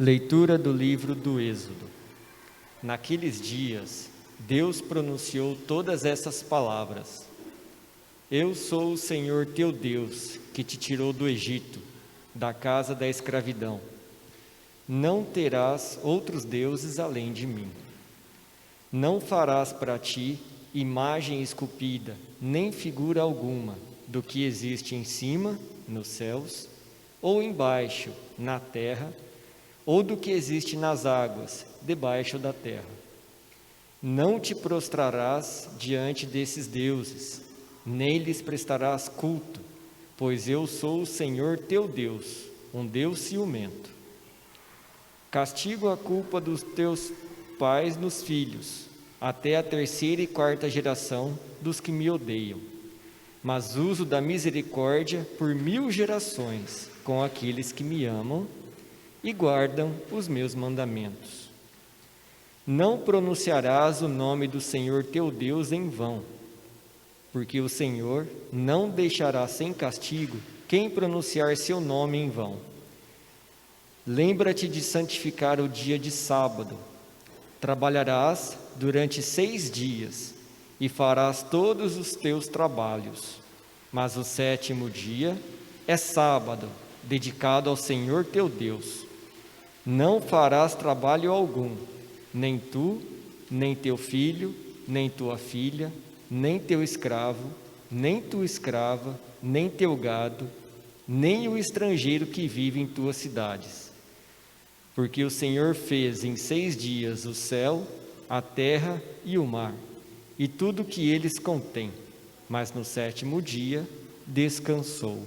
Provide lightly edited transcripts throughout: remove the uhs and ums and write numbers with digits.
Leitura do livro do Êxodo. Naqueles dias, Deus pronunciou todas essas palavras: Eu sou o Senhor teu Deus, que te tirou do Egito, da casa da escravidão. Não terás outros deuses além de mim. Não farás para ti imagem esculpida, nem figura alguma do que existe em cima, nos céus, ou embaixo, na terra, ou do que existe nas águas, debaixo da terra. Não te prostrarás diante desses deuses, nem lhes prestarás culto, pois eu sou o Senhor teu Deus, um Deus ciumento. Castigo a culpa dos teus pais nos filhos, até a 3ª e 4ª geração dos que me odeiam, mas uso da misericórdia por 1000 gerações com aqueles que me amam e guardam os meus mandamentos. Não pronunciarás o nome do Senhor teu Deus em vão, porque o Senhor não deixará sem castigo quem pronunciar seu nome em vão. Lembra-te de santificar o dia de sábado. Trabalharás durante 6 dias e farás todos os teus trabalhos, mas o 7º dia é sábado, dedicado ao Senhor teu Deus. Não farás trabalho algum, nem tu, nem teu filho, nem tua filha, nem teu escravo, nem tua escrava, nem teu gado, nem o estrangeiro que vive em tuas cidades. Porque o Senhor fez em 6 dias o céu, a terra e o mar, e tudo que eles contêm, mas no 7º dia descansou.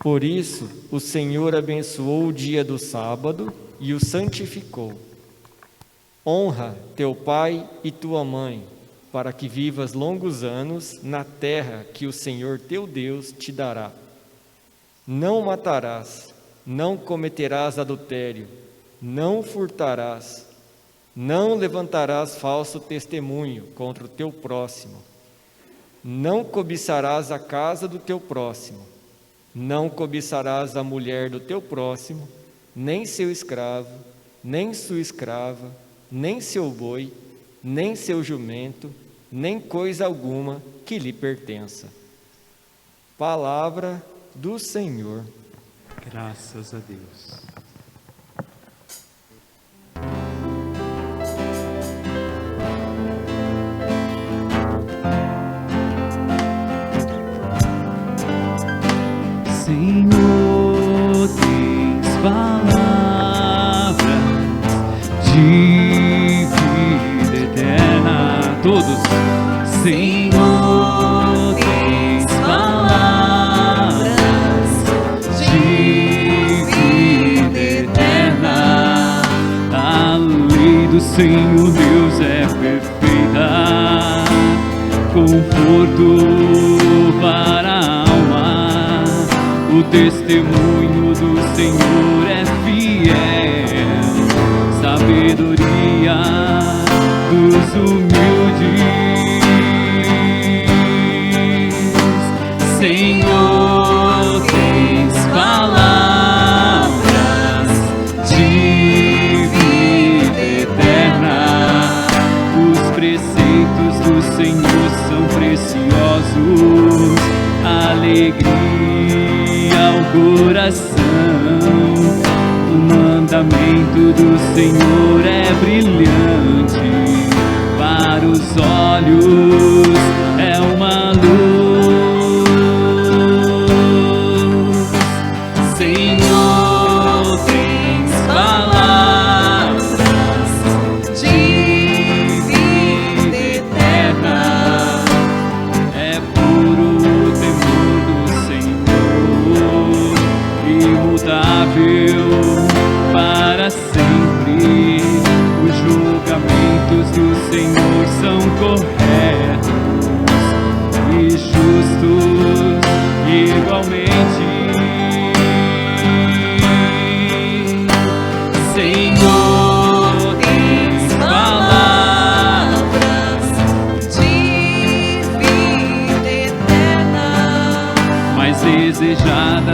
Por isso, o Senhor abençoou o dia do sábado e o santificou. Honra teu pai e tua mãe, para que vivas longos anos na terra que o Senhor teu Deus te dará. Não matarás, não cometerás adultério, não furtarás, não levantarás falso testemunho contra o teu próximo, não cobiçarás a casa do teu próximo, não cobiçarás a mulher do teu próximo, nem seu escravo, nem sua escrava, nem seu boi, nem seu jumento, nem coisa alguma que lhe pertença. Palavra do Senhor. Graças a Deus. Senhor, tens palavras de vida eterna. Todos. Senhor, tens palavras de vida eterna. A lei do Senhor Deus é perfeita, conforto para a alma. O testemunho do Senhor é fiel, sabedoria dos humildes. Senhor, tens palavras de vida eterna. Os preceitos do Senhor são preciosos, alegria ao coração. O mandamento do Senhor é brilhante, para os olhos é uma luz. Senhor, tens palavras de vida eterna. É puro o temor do Senhor, imutável para sempre. Os julgamentos do Senhor são corretos,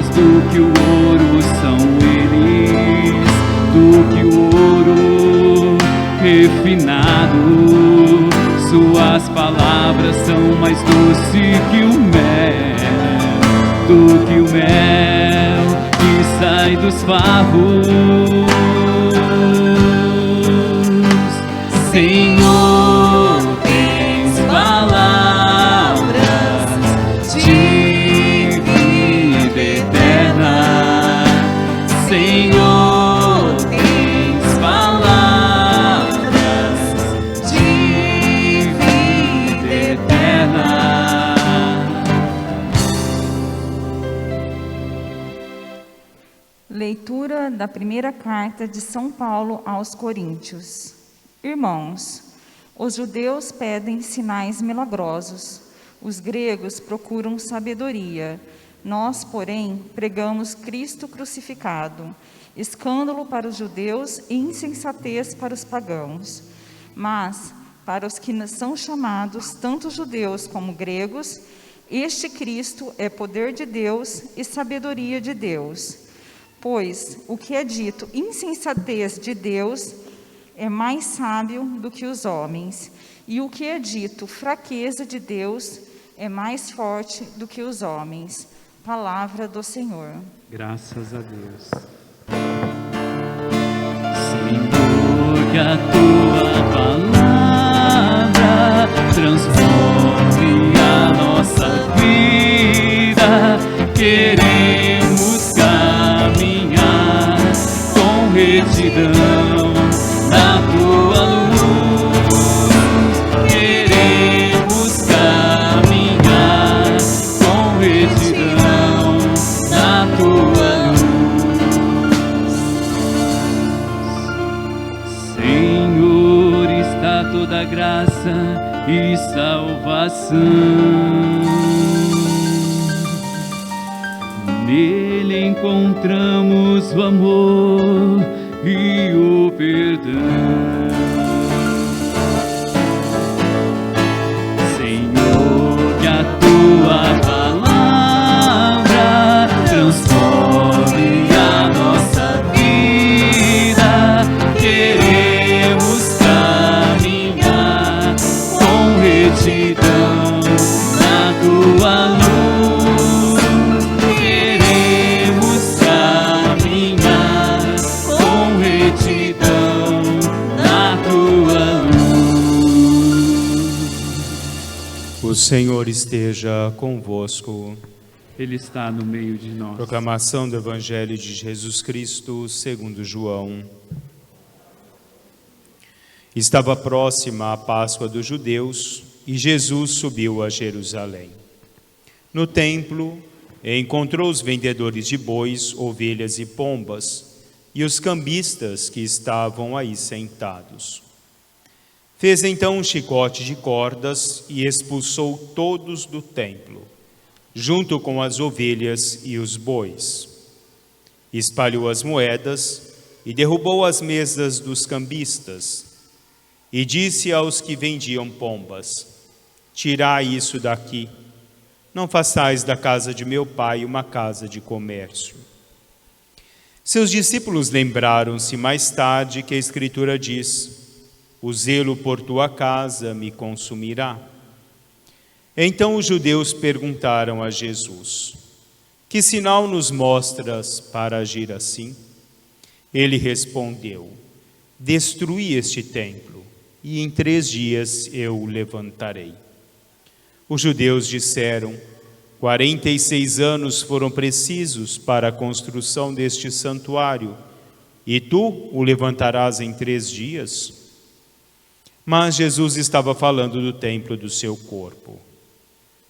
mais do que o ouro são eles, do que o ouro refinado. Suas palavras são mais doces que o mel, do que o mel que sai dos favos. Senhor, tens palavras de vida eterna. Senhor, tens palavras de vida eterna. Leitura da primeira carta de São Paulo aos Coríntios. Irmãos, os judeus pedem sinais milagrosos, os gregos procuram sabedoria. Nós, porém, pregamos Cristo crucificado, escândalo para os judeus e insensatez para os pagãos. Mas, para os que são chamados, tanto judeus como gregos, este Cristo é poder de Deus e sabedoria de Deus. Pois o que é dito insensatez de Deus é mais sábio do que os homens, e o que é dito fraqueza de Deus é mais forte do que os homens. Palavra do Senhor. Graças a Deus. Senhor, que a tua palavra transforme a nossa vida. Queremos caminhar com retidão na tua luz. Queremos caminhar com retidão na tua luz. Senhor, está toda graça e salvação. Nele encontramos o amor e o perdão. Senhor, que a tua palavra transforme a nossa vida. Queremos caminhar com retidão na tua luz. Queremos caminhar com retidão na tua luz. O Senhor esteja convosco. Ele está no meio de nós. Proclamação do Evangelho de Jesus Cristo segundo João. Estava próxima a Páscoa dos judeus e Jesus subiu a Jerusalém. No templo, encontrou os vendedores de bois, ovelhas e pombas e os cambistas que estavam aí sentados. Fez então um chicote de cordas e expulsou todos do templo, junto com as ovelhas e os bois. Espalhou as moedas e derrubou as mesas dos cambistas. E disse aos que vendiam pombas: tirai isso daqui, não façais da casa de meu pai uma casa de comércio. Seus discípulos lembraram-se mais tarde que a Escritura diz: o zelo por tua casa me consumirá. Então os judeus perguntaram a Jesus: que sinal nos mostras para agir assim? Ele respondeu: destruí este templo, e em 3 dias eu o levantarei. Os judeus disseram: 46 anos foram precisos para a construção deste santuário, e tu o levantarás em 3 dias? Mas Jesus estava falando do templo do seu corpo.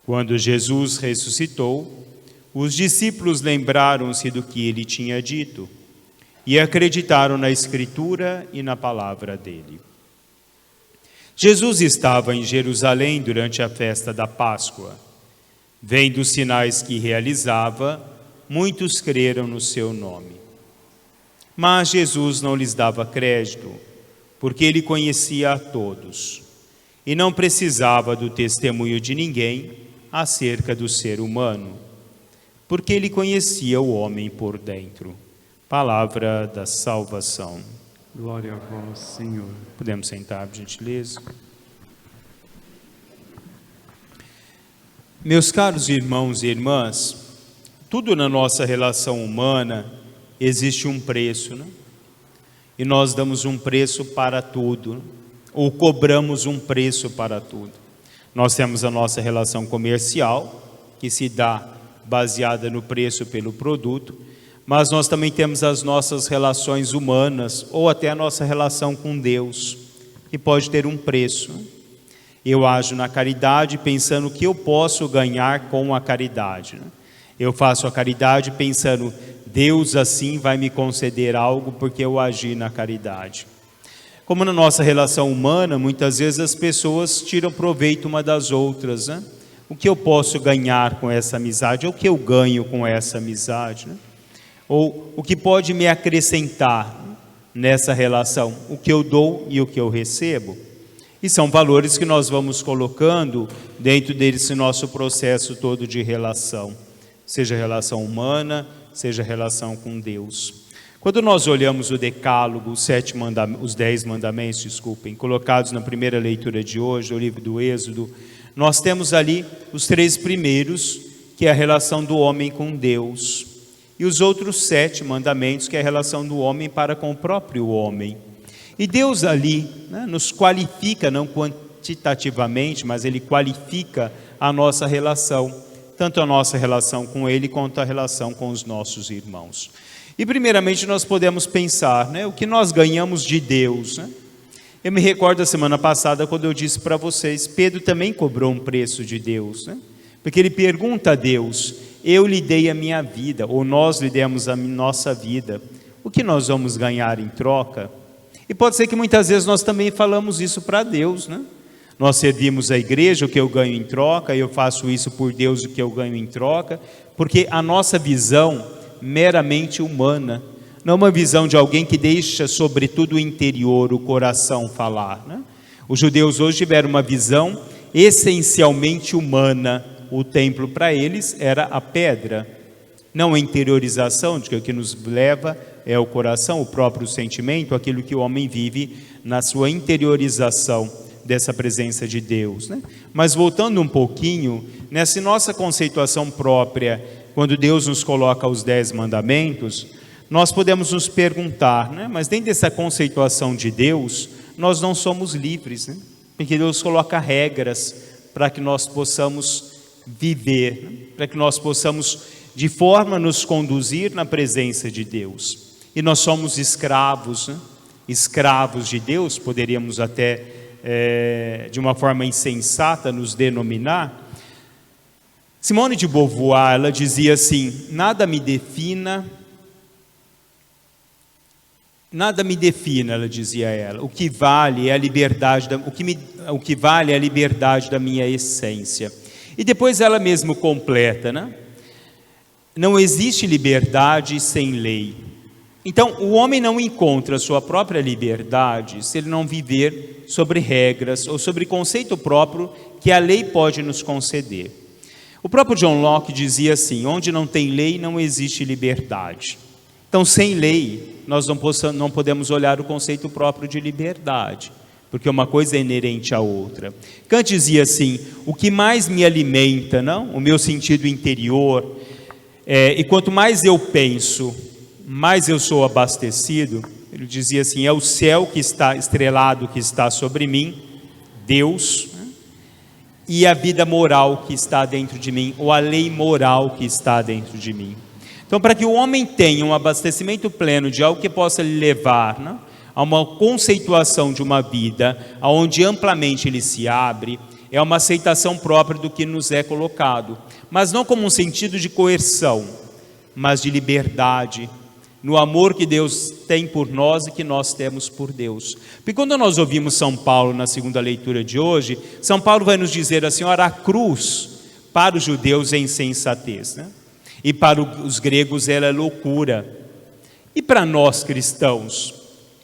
Quando Jesus ressuscitou, os discípulos lembraram-se do que ele tinha dito e acreditaram na Escritura e na palavra dele. Jesus estava em Jerusalém durante a festa da Páscoa. Vendo os sinais que realizava, muitos creram no seu nome. Mas Jesus não lhes dava crédito, porque ele conhecia a todos e não precisava do testemunho de ninguém acerca do ser humano. porque ele conhecia o homem por dentro. Palavra da salvação. Glória a vós, Senhor. Podemos sentar, por gentileza. Meus caros irmãos e irmãs, tudo na nossa relação humana existe um preço, né? E nós damos um preço para tudo, né? Ou cobramos um preço para tudo. Nós temos a nossa relação comercial, que se dá baseada no preço pelo produto, mas nós também temos as nossas relações humanas, ou até a nossa relação com Deus, que pode ter um preço. Eu ajo na caridade pensando o que eu posso ganhar com a caridade, né? Eu faço a caridade pensando, Deus assim vai me conceder algo porque eu agi na caridade. Como na nossa relação humana, muitas vezes as pessoas tiram proveito uma das outras, né? O que eu posso ganhar com essa amizade? Ou o que eu ganho com essa amizade, né? Ou o que pode me acrescentar nessa relação? O que eu dou e o que eu recebo? E são valores que nós vamos colocando dentro desse nosso processo todo de relação. Seja relação humana, seja relação com Deus. Quando nós olhamos o decálogo, os 10 mandamentos, colocados na primeira leitura de hoje, o livro do Êxodo, nós temos ali os 3 primeiros, que é a relação do homem com Deus, e os outros 7 mandamentos, que é a relação do homem para com o próprio homem. E Deus ali, né, nos qualifica, não quantitativamente, mas Ele qualifica a nossa relação, tanto a nossa relação com Ele, quanto a relação com os nossos irmãos. E primeiramente nós podemos pensar, né, o que nós ganhamos de Deus, né? Eu me recordo da semana passada quando eu disse para vocês, Pedro também cobrou um preço de Deus, né? Porque ele pergunta a Deus, eu lhe dei a minha vida, ou nós lhe demos a nossa vida, o que nós vamos ganhar em troca? E pode ser que muitas vezes nós também falamos isso para Deus, né? Nós servimos a igreja, o que eu ganho em troca, eu faço isso por Deus, o que eu ganho em troca, porque a nossa visão meramente humana, não uma visão de alguém que deixa sobretudo o interior, o coração falar, né? Os judeus hoje tiveram uma visão essencialmente humana. O templo para eles era a pedra, não a interiorização, de que o que nos leva é o coração, o próprio sentimento, aquilo que o homem vive na sua interiorização dessa presença de Deus, né? Mas voltando um pouquinho, nessa nossa conceituação própria, quando Deus nos coloca os 10 mandamentos, nós podemos nos perguntar, né? Mas dentro dessa conceituação de Deus, nós não somos livres, né? Porque Deus coloca regras para que nós possamos viver, né? Para que nós possamos de forma nos conduzir na presença de Deus. E nós somos escravos, né? Escravos de Deus, poderíamos até de uma forma insensata nos denominar. Simone de Beauvoir, ela dizia assim, nada me defina, ela dizia ela, o que vale é a liberdade, o que vale é a liberdade da minha essência. E depois ela mesmo completa, né? Não existe liberdade sem lei. Então, o homem não encontra a sua própria liberdade se ele não viver sobre regras ou sobre conceito próprio que a lei pode nos conceder. O próprio John Locke dizia assim, onde não tem lei não existe liberdade. Então, sem lei, nós não podemos olhar o conceito próprio de liberdade, porque uma coisa é inerente à outra. Kant dizia assim, o que mais me alimenta, não? O meu sentido interior, e quanto mais eu penso, mais eu sou abastecido. Ele dizia assim, é o céu que está estrelado, que está sobre mim, Deus, né? E a vida moral que está dentro de mim, ou a lei moral que está dentro de mim. Então, para que o homem tenha um abastecimento pleno de algo que possa lhe levar, né, a uma conceituação de uma vida, onde amplamente ele se abre, é uma aceitação própria do que nos é colocado, mas não como um sentido de coerção, mas de liberdade, no amor que Deus tem por nós e que nós temos por Deus. Porque quando nós ouvimos São Paulo na segunda leitura de hoje, São Paulo vai nos dizer assim, ora, a cruz para os judeus é insensatez, né? E para os gregos ela é loucura. E para nós cristãos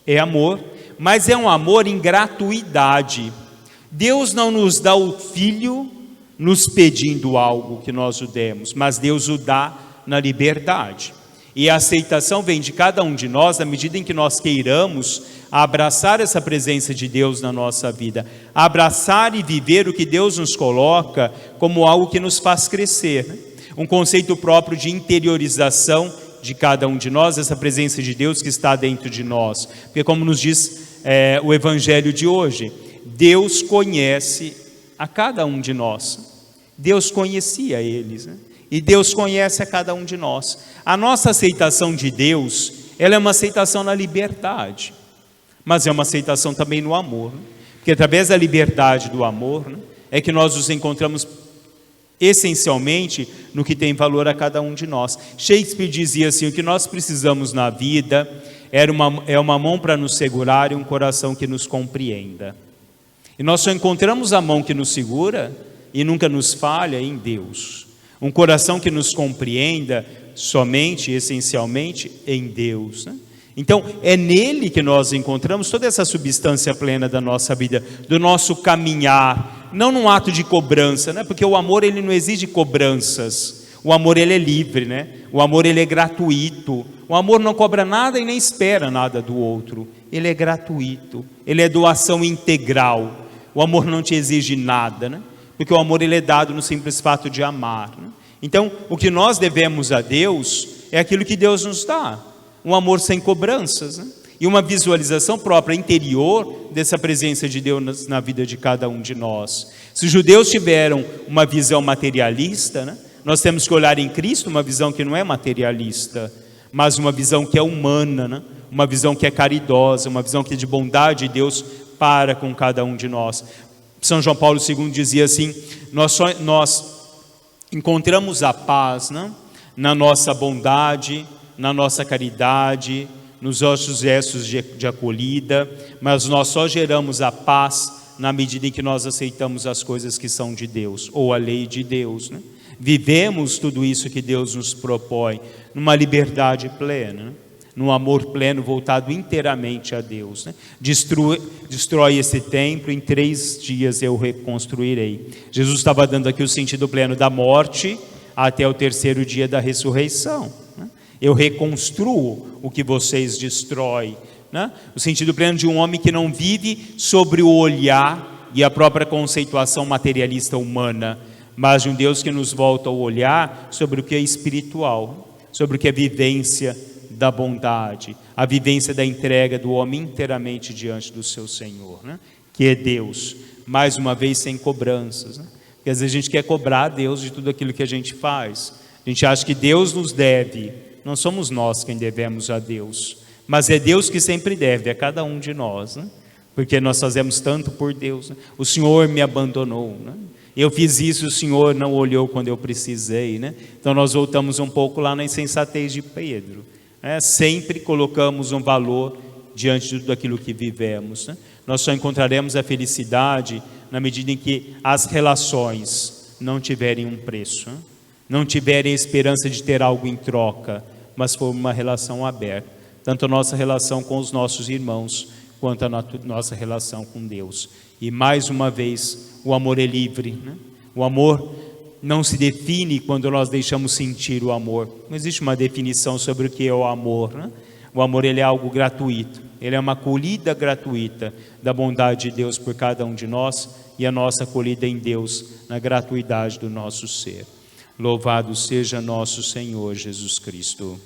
é amor, mas é um amor em gratuidade. Deus não nos dá o Filho nos pedindo algo que nós o demos, mas Deus o dá na liberdade. E a aceitação vem de cada um de nós, na medida em que nós queiramos abraçar essa presença de Deus na nossa vida, abraçar e viver o que Deus nos coloca como algo que nos faz crescer, né? Um conceito próprio de interiorização de cada um de nós, essa presença de Deus que está dentro de nós. Porque como nos diz o Evangelho de hoje, Deus conhece a cada um de nós. Deus conhecia eles, né? E Deus conhece a cada um de nós. A nossa aceitação de Deus, ela é uma aceitação na liberdade, mas é uma aceitação também no amor, né? Porque através da liberdade do amor, né, é que nós nos encontramos essencialmente no que tem valor a cada um de nós. Shakespeare dizia assim: o que nós precisamos na vida é uma mão para nos segurar e um coração que nos compreenda. E nós só encontramos a mão que nos segura e nunca nos falha em Deus. Um coração que nos compreenda somente, essencialmente, em Deus, né? Então, é nele que nós encontramos toda essa substância plena da nossa vida, do nosso caminhar, não num ato de cobrança, né? Porque o amor, ele não exige cobranças. O amor, ele é livre, né? O amor, ele é gratuito. O amor não cobra nada e nem espera nada do outro. Ele é gratuito, ele é doação integral. O amor não te exige nada, né? Porque o amor, ele é dado no simples fato de amar, né? Então, o que nós devemos a Deus é aquilo que Deus nos dá, um amor sem cobranças, né? E uma visualização própria, interior, dessa presença de Deus na vida de cada um de nós. Se os judeus tiveram uma visão materialista, né, nós temos que olhar em Cristo uma visão que não é materialista, mas uma visão que é humana, né? Uma visão que é caridosa, uma visão que é de bondade de Deus para com cada um de nós. São João Paulo II dizia assim: nós encontramos a paz, né, na nossa bondade, na nossa caridade, nos nossos gestos de acolhida, mas nós só geramos a paz na medida em que nós aceitamos as coisas que são de Deus, ou a lei de Deus, né? Vivemos tudo isso que Deus nos propõe, numa liberdade plena, né? Num amor pleno voltado inteiramente a Deus, né? Destrói esse templo, em 3 dias eu reconstruirei. Jesus estava dando aqui o sentido pleno da morte até o 3º dia da ressurreição, né? Eu reconstruo o que vocês destroem, né? O sentido pleno de um homem que não vive sobre o olhar e a própria conceituação materialista humana, mas de um Deus que nos volta o olhar sobre o que é espiritual, sobre o que é vivência da bondade, a vivência da entrega do homem inteiramente diante do seu Senhor, né? Que é Deus, mais uma vez sem cobranças, né? Porque às vezes a gente quer cobrar a Deus de tudo aquilo que a gente faz, a gente acha que Deus nos deve, não somos nós quem devemos a Deus, mas é Deus que sempre deve a cada um de nós, né? Porque nós fazemos tanto por Deus, né? O Senhor me abandonou, né? Eu fiz isso, o Senhor não olhou quando eu precisei, né? Então nós voltamos um pouco lá na insensatez de Pedro, né? Sempre colocamos um valor diante de tudo aquilo que vivemos, né? Nós só encontraremos a felicidade na medida em que as relações não tiverem um preço, né? Não tiverem a esperança de ter algo em troca, mas for uma relação aberta, tanto a nossa relação com os nossos irmãos, quanto a nossa relação com Deus. E mais uma vez, o amor é livre, né? O amor não se define quando nós deixamos sentir o amor. Não existe uma definição sobre o que é o amor, né? O amor, ele é algo gratuito, ele é uma acolhida gratuita da bondade de Deus por cada um de nós e a nossa acolhida em Deus na gratuidade do nosso ser. Louvado seja nosso Senhor Jesus Cristo.